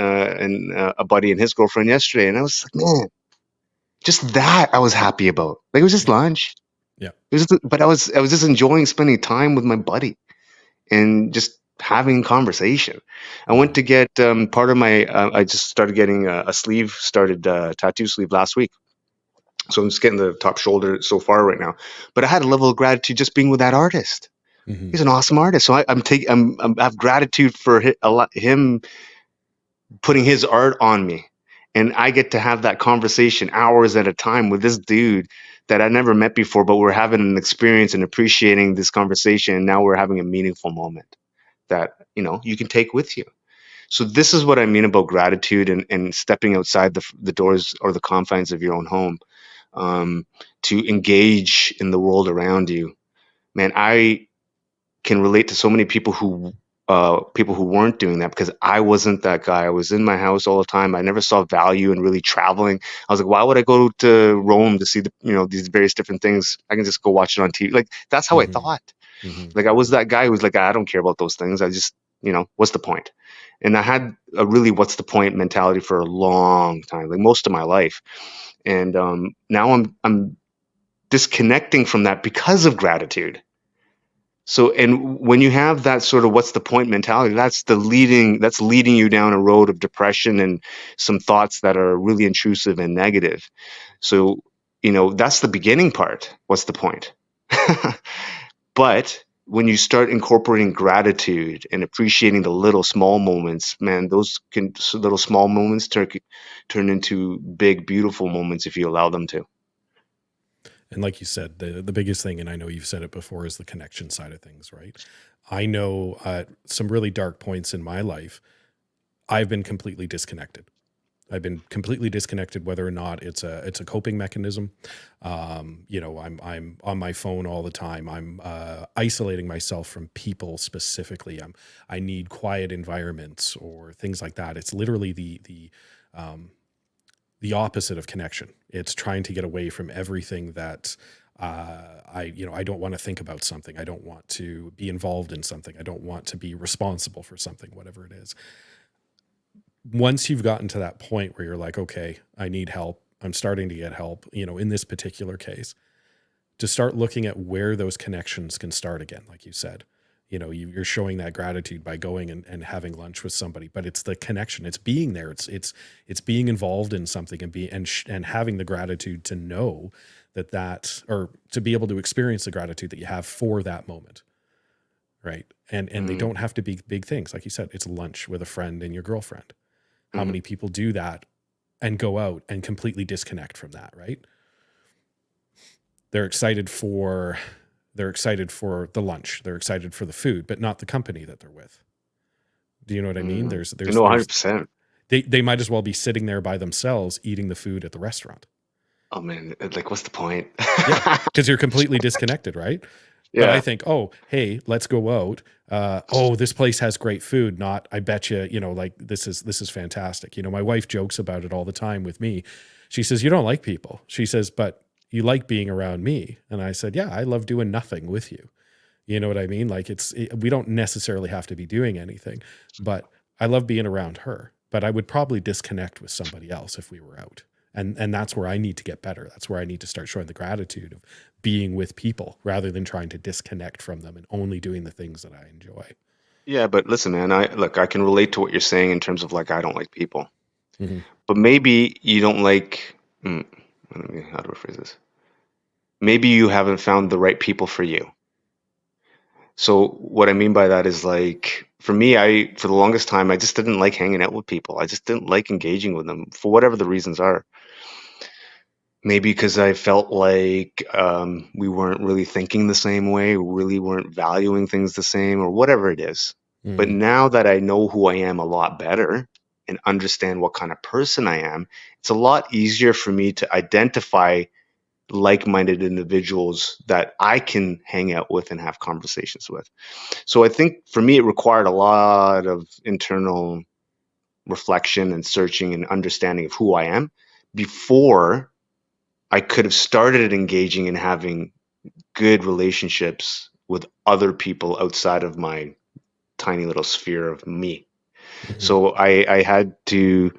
a buddy and his girlfriend yesterday, and I was like, man, just that I was happy about. Like, it was just Yeah, lunch. yeah. It was just, but I was just enjoying spending time with my buddy and just having conversation. I went Mhm. to get part of my. I just started getting a sleeve started tattoo sleeve last week, so I'm just getting the top shoulder so far right now. But I had a level of gratitude just being with that artist. Mhm. He's an awesome artist, so I have gratitude for him putting his art on me. And I get to have that conversation hours at a time with this dude that I never met before, but we're having an experience and appreciating this conversation. And now we're having a meaningful moment that, you can take with you. So this is what I mean about gratitude and stepping outside the doors or the confines of your own home, to engage in the world around you. Man, I can relate to so many people who weren't doing that, because I wasn't that guy. I was in my house all the time. I never saw value in really traveling. I was like, why would I go to Rome to see these various different things? I can just go watch it on TV. Like, that's how I Mhm. thought. Mhm. Like, I was that guy who was like, I don't care about those things. I just, what's the point? And I had a really what's the point mentality for a long time, like most of my life. And now I'm disconnecting from that because of gratitude. So, and when you have that sort of what's the point mentality, that's leading you down a road of depression and some thoughts that are really intrusive and negative. So, that's the beginning part. What's the point? But when you start incorporating gratitude and appreciating the little small moments, man, little small moments turn into big, beautiful moments if you allow them to. And like you said, the biggest thing, and I know you've said it before, is the connection side of things, right? I know at some really dark points in my life, I've been completely disconnected. I've been completely disconnected, whether or not it's a coping mechanism. I'm on my phone all the time. I'm isolating myself from people specifically. I need quiet environments or things like that. It's literally um, the opposite of connection. It's trying to get away from everything that I don't want to think about something. I don't want to be involved in something. I don't want to be responsible for something, whatever it is. Once you've gotten to that point where you're like, okay, I need help. I'm starting to get help, in this particular case, to start looking at where those connections can start again, like you said. you're showing that gratitude by going and having lunch with somebody, but it's the connection, it's being there, it's being involved in something and having the gratitude to know or to be able to experience the gratitude that you have for that moment. Right. And they Mm-hmm. don't have to be big things. Like you said, it's lunch with a friend and your girlfriend. How Mm-hmm. many people do that and go out and completely disconnect from that, right? They're excited for they're excited for the lunch. They're excited for the food, but not the company that they're with. Do you know what I mean? Mm-hmm. There's You there's know, there's 100%. they might as well be sitting there by themselves eating the food at the restaurant. Oh man, like what's the point? Yeah, because you're completely disconnected, right? But I Yeah. think, oh, hey, let's go out. Oh, this place has great food. Not, I bet you, like this is fantastic. My wife jokes about it all the time with me. She says, "You don't like people." She says, "But you like being around me." And I said, "Yeah, I love doing nothing with you." You know what I mean? Like we don't necessarily have to be doing anything, but I love being around her. But I would probably disconnect with somebody else if we were out. And that's where I need to get better. That's where I need to start showing the gratitude of being with people rather than trying to disconnect from them and only doing the things that I enjoy. Yeah, but listen, man, I can relate to what you're saying in terms of like I don't like people. Hmm. But maybe you don't like how do I phrase this? Maybe you haven't found the right people for you. So what I mean by that is like for me, I for the longest time I just didn't like hanging out with people. I just didn't like engaging with them for whatever the reasons are. Maybe because I felt like we weren't really thinking the same way, really weren't valuing things the same, or whatever it is. But Hmm. now that I know who I am a lot better and understand what kind of person I am, it's a lot easier for me to identify like-minded individuals that I can hang out with and have conversations with. So I think for me, it required a lot of internal reflection and searching and understanding of who I am before I could have started engaging and having good relationships with other people outside of my tiny little sphere of me. Hmm. So I had to,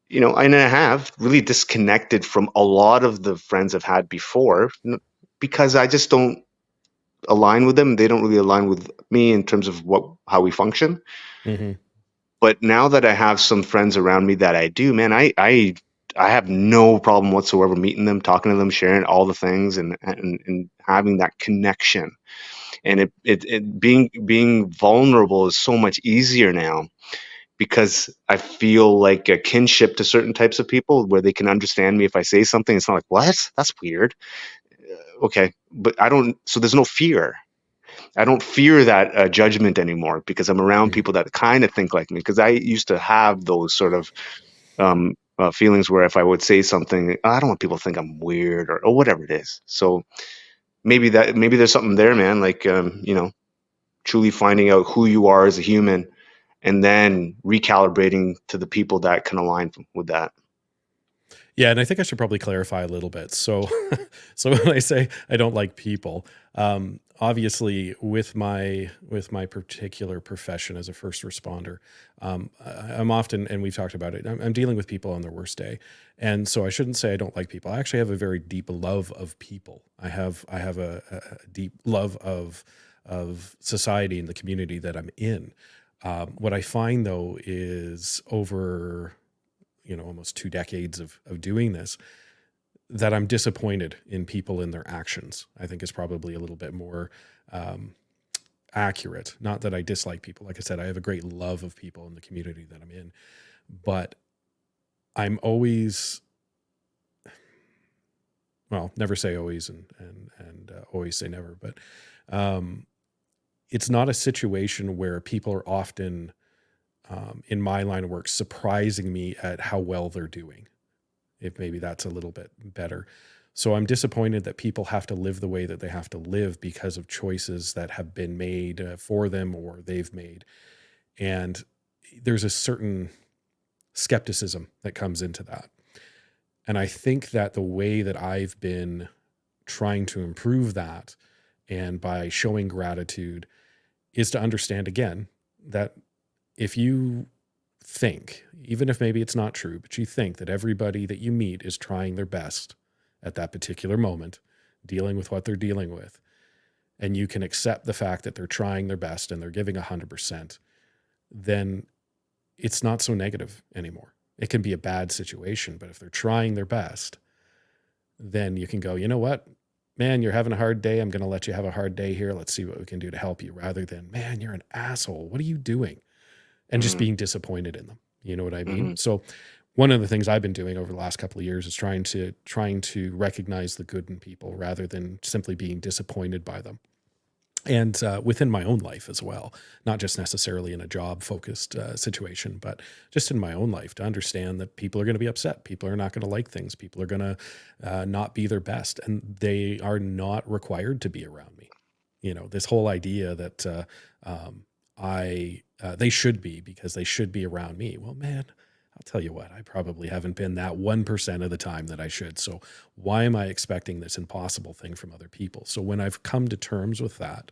and I have really disconnected from a lot of the friends I've had before because I just don't align with them. They don't really align with me in terms of how we function. Hmm. But now that I have some friends around me that I do, man, I have no problem whatsoever meeting them, talking to them, sharing all the things, and having that connection. And it being vulnerable is so much easier now because I feel like a kinship to certain types of people where they can understand me if I say something. It's not like, what? That's weird. Okay, but I don't. So there's no fear. I don't fear that judgment anymore because I'm around Hmm. people that kind of think like me. Because I used to have those sort of feelings where if I would say something, I don't want people to think I'm weird or whatever it is. So maybe there's something there, man. Like truly finding out who you are as a human, and then recalibrating to the people that can align with that. Yeah, and I think I should probably clarify a little bit. So, so when I say I don't like people, obviously with my particular profession as a first responder, I'm often, and we've talked about it, I'm dealing with people on their worst day, and so I shouldn't say I don't like people. I actually have a very deep love of people. I have a deep love of society and the community that I'm in. What I find though is over almost 2 decades of doing this, that I'm disappointed in people in their actions. I think is probably a little bit more um, accurate. Not that I dislike people. Like I said, I have a great love of people in the community that I'm in, but I'm always, well, never say always and always say never, but um, it's not a situation where people are often in my line of work surprising me at how well they're doing, if maybe that's a little bit better. So I'm disappointed that people have to live the way that they have to live because of choices that have been made for them or they've made. And there's a certain skepticism that comes into that. And I think that the way that I've been trying to improve that and by showing gratitude is to understand again that if you think, even if maybe it's not true, but you think that everybody that you meet is trying their best at that particular moment, dealing with what they're dealing with, and you can accept the fact that they're trying their best and they're giving 100%, then it's not so negative anymore. It can be a bad situation, but if they're trying their best, then you can go, you know what, man, you're having a hard day. I'm going to let you have a hard day here. Let's see what we can do to help you, rather than, man, you're an asshole. What are you doing? And just Mm-hmm. being disappointed in them. You know what I mean? Mm-hmm. So one of the things I've been doing over the last couple of years is trying to recognize the good in people rather than simply being disappointed by them. And within my own life as well, not just necessarily in a job focused situation, but just in my own life, to understand that people are going to be upset. People are not going to like things. People are going to not be their best, and they are not required to be around me. You know, this whole idea that I they should be, because they should be around me. Well, man, I'll tell you what, I probably haven't been that 1% of the time that I should. So why am I expecting this impossible thing from other people? So when I've come to terms with that,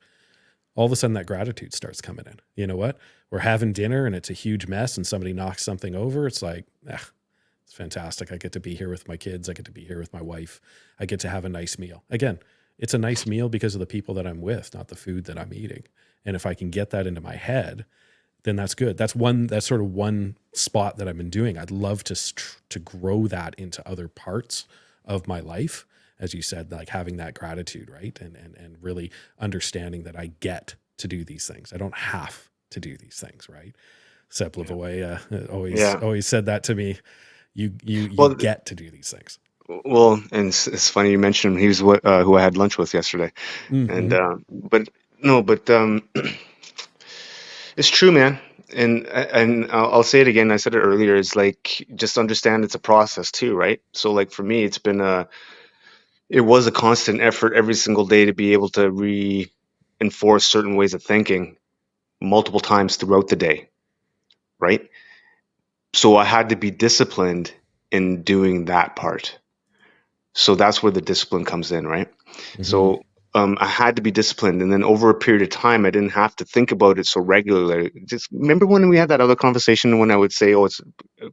all of a sudden that gratitude starts coming in. You know what? We're having dinner and it's a huge mess and somebody knocks something over. It's like, it's fantastic. I get to be here with my kids. I get to be here with my wife. I get to have a nice meal. Again, it's a nice meal because of the people that I'm with, not the food that I'm eating. And if I can get that into my head, then that's good. That's sort of one spot that I've been doing. I'd love to grow that into other parts of my life. As you said, like having that gratitude, right? And really understanding that I get to do these things. I don't have to do these things, right? Sepp Yeah. Lavoie Yeah. always said that to me. You Well, get to do these things. and it's funny you mentioned he was who I had lunch with yesterday, and Mm-hmm. but no, but it's true, man. And I'll say it again. I said it earlier. It's like just understand it's a process too, right? So like for me, it was a constant effort every single day to be able to reinforce certain ways of thinking multiple times throughout the day, right? So I had to be disciplined in doing that part. So that's where the discipline comes in, right? Mm-hmm. So I had to be disciplined, and then over a period of time, I didn't have to think about it so regularly. Just remember when we had that other conversation when I would say, "Oh, it's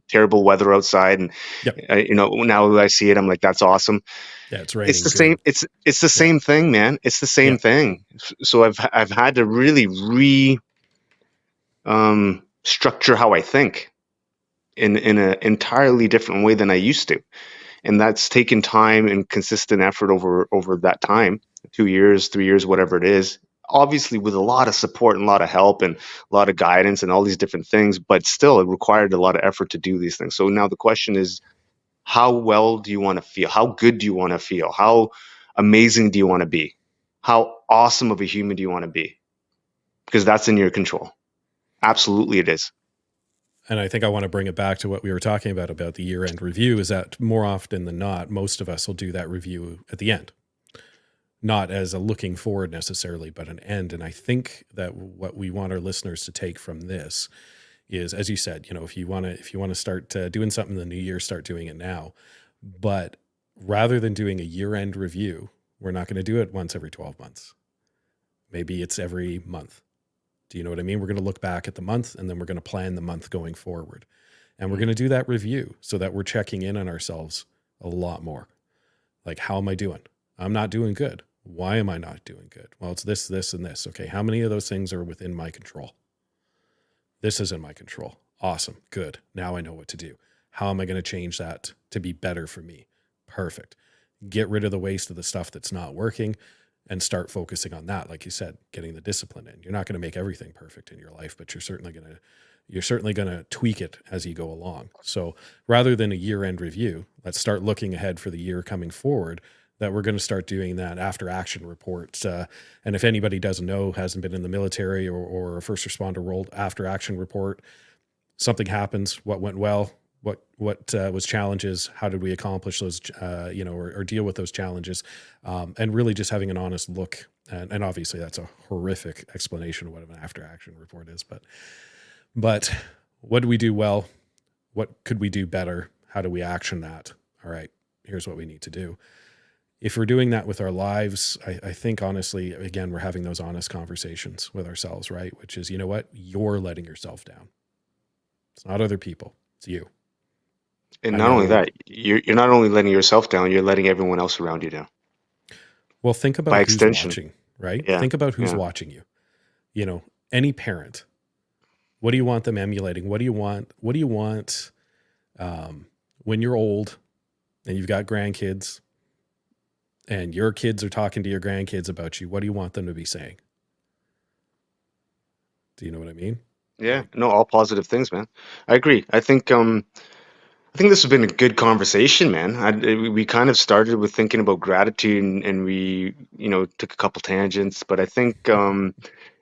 terrible weather outside," and Yep. now that I see it, I'm like, "That's awesome." Yeah, it's It's raining. the same. Good. It's the Yeah. same thing, man. It's the Yeah. same thing. So I've had to really structure how I think in an entirely different way than I used to, and that's taken time and consistent effort over that time, 2 years, 3 years, whatever it is. Obviously, with a lot of support and a lot of help and a lot of guidance and all these different things, but still, it required a lot of effort to do these things. So now the question is, how well do you want to feel? How good do you want to feel? How amazing do you want to be? How awesome of a human do you want to be? Because that's in your control. Absolutely, it is. And I think I want to bring it back to what we were talking about the year end review, is that more often than not, most of us will do that review at the end, not as a looking forward necessarily, but an end. And I think that what we want our listeners to take from this is, as you said, if you want to start doing something in the new year, start doing it now. But rather than doing a year end review, we're not going to do it once every 12 months. Maybe it's every month. Do you know what I mean? We're going to look back at the month, and then we're going to plan the month going forward. And we're going Mm, to do that review so that we're checking in on ourselves a lot more. Like, how am I doing? I'm not doing good. Why am I not doing good? Well, it's this, this, and this. Okay. How many of those things are within my control? This is in my control. Awesome. Good. Now I know what to do. How am I going to change that to be better for me? Perfect. Get rid of the waste of the stuff that's not working and start focusing on that. Like you said, getting the discipline in. You're not going to make everything perfect in your life, but you're certainly going to tweak it as you go along. So rather than a year-end review, let's start looking ahead for the year coming forward, that we're going to start doing that after action reports. And if anybody doesn't know, hasn't been in the military or a first responder role, after action report, something happens, what went well, what was challenges, how did we accomplish those, or deal with those challenges, and really just having an honest look. And obviously that's a horrific explanation of what an after action report is, but what do we do well? What could we do better? How do we action that? All right, here's what we need to do. If we're doing that with our lives, I think honestly, again, we're having those honest conversations with ourselves, right? Which is, you know what? You're letting yourself down. It's not other people. It's you. And I not only know. that, you're not only letting yourself down, you're letting everyone else around you down Well, think by about who's extension. watching. right? Yeah. Think about who's Yeah. watching you. You know, any parent, what do you want them emulating? What do you want? What do you want when you're old and you've got grandkids and your kids are talking to your grandkids about you? What do you want them to be saying? Do you know what I mean? Yeah. Like, No, all positive things, man. I agree. I think this has been a good conversation, man. We kind of started with thinking about gratitude, and we, took a couple tangents, but I think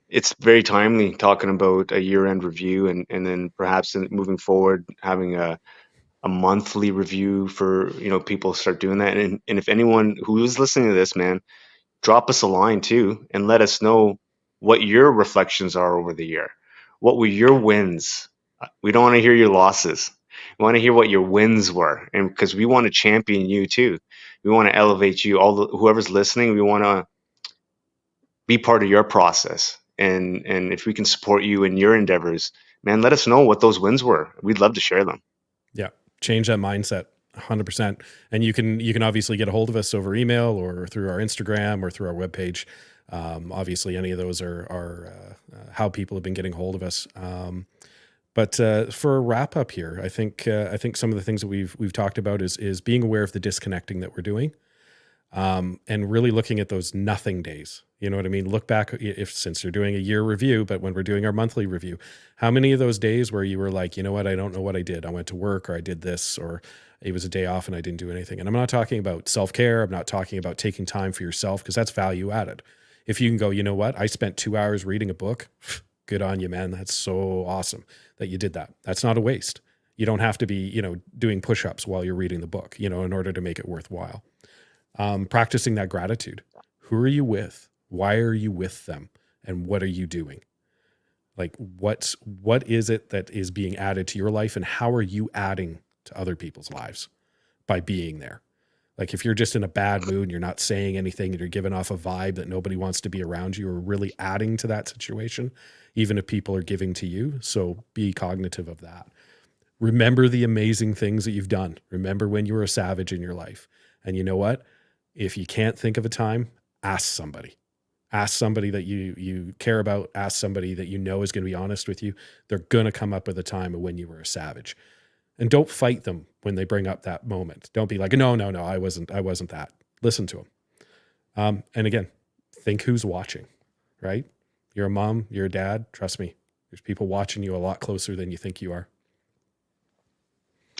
it's very timely talking about a year-end review, and then perhaps moving forward having a monthly review for, people start doing that. And if anyone who is listening to this, man, drop us a line too and let us know what your reflections are over the year. What were your wins? We don't want to hear your losses. We want to hear what your wins were, and because we want to champion you too. We want to elevate you. Whoever's listening, we want to be part of your process. And if we can support you in your endeavors, man, let us know what those wins were. We'd love to share them. yeah, change that mindset 100%. And you can obviously get a hold of us over email or through our Instagram or through our webpage. Obviously, any of those are how people have been getting hold of us. But for a wrap up here, I think some of the things that we've talked about is being aware of the disconnecting that we're doing, and really looking at those nothing days. You know what I mean? Look back, if since you're doing a year review, but when we're doing our monthly review, how many of those days where you were like, you know what, I don't know what I did. I went to work or I did this, or it was a day off and I didn't do anything. And I'm not talking about self care. I'm not talking about taking time for yourself because that's value added. If you can go, you know what, I spent 2 hours reading a book. Good on you, man. That's so awesome that you did that. That's not a waste. You don't have to be, doing push-ups while you're reading the book, in order to make it worthwhile. Practicing that gratitude. Who are you with? Why are you with them? And what are you doing? Like what is it that is being added to your life, and how are you adding to other people's lives by being there? Like if you're just in a bad mood and you're not saying anything and you're giving off a vibe that nobody wants to be around you, or really adding to that situation, even if people are giving to you. So be cognitive of that. Remember the amazing things that you've done. Remember when you were a savage in your life. And you know what? If you can't think of a time, ask somebody. Ask somebody that you care about. Ask somebody that you know is going to be honest with you. They're going to come up with a time of when you were a savage. And don't fight them when they bring up that moment. Don't be like, no, no, no, I wasn't that. Listen to them. And again, think who's watching, right? You're a mom, you're a dad. Trust me, there's people watching you a lot closer than you think you are.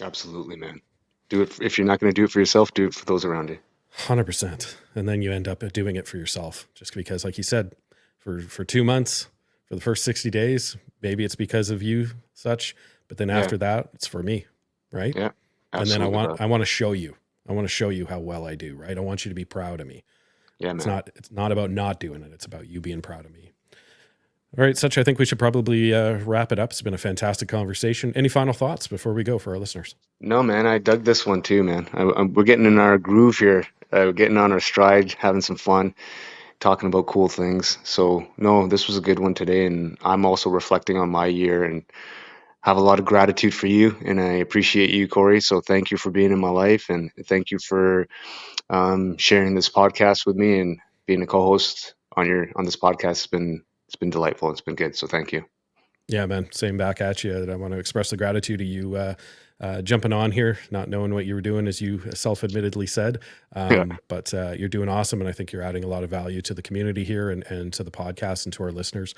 Absolutely, man. Do it. If you're not going to do it for yourself, do it for those around you. 100%. And then you end up doing it for yourself just because, like you said, for 2 months, for the first 60 days, maybe it's because of you, such, but then Yeah. after that, it's for me, right? Yeah. And then I Absolutely, want bro. I want to show you. I want to show you how well I do, right? I want you to be proud of me. Yeah, It's man. not about not doing it. It's about you being proud of me. All right, Such, I think we should probably wrap it up. It's been a fantastic conversation. Any final thoughts before we go for our listeners? No, man, I dug this one too, man. We're getting in our groove here. We're getting on our stride, having some fun, talking about cool things. So, no, this was a good one today, and I'm also reflecting on my year and have a lot of gratitude for you, and I appreciate you, Corey. So, thank you for being in my life, and thank you for sharing this podcast with me and being a co-host on this podcast. It's been delightful. It's been good. So, thank you. Yeah, man. Same back at you. I want to express the gratitude of you jumping on here, not knowing what you were doing, as you self-admittedly said. Yeah, But you're doing awesome, and I think you're adding a lot of value to the community here and to the podcast and to our listeners.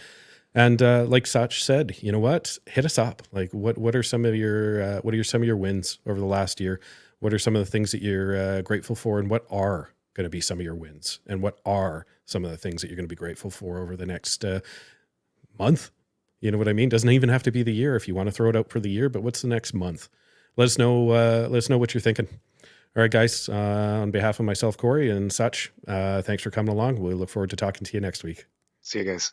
And like Such said, you know what? Hit us up. Like, what are some of your wins over the last year? What are some of the things that you're grateful for, and what are going to be some of your wins, and what are some of the things that you're going to be grateful for over the next month? You know what I mean? Doesn't even have to be the year if you want to throw it out for the year, but what's the next month? Let us know. Let us know what you're thinking. All right, guys. On behalf of myself, Corey, and Such, thanks for coming along. We look forward to talking to you next week. see you guys.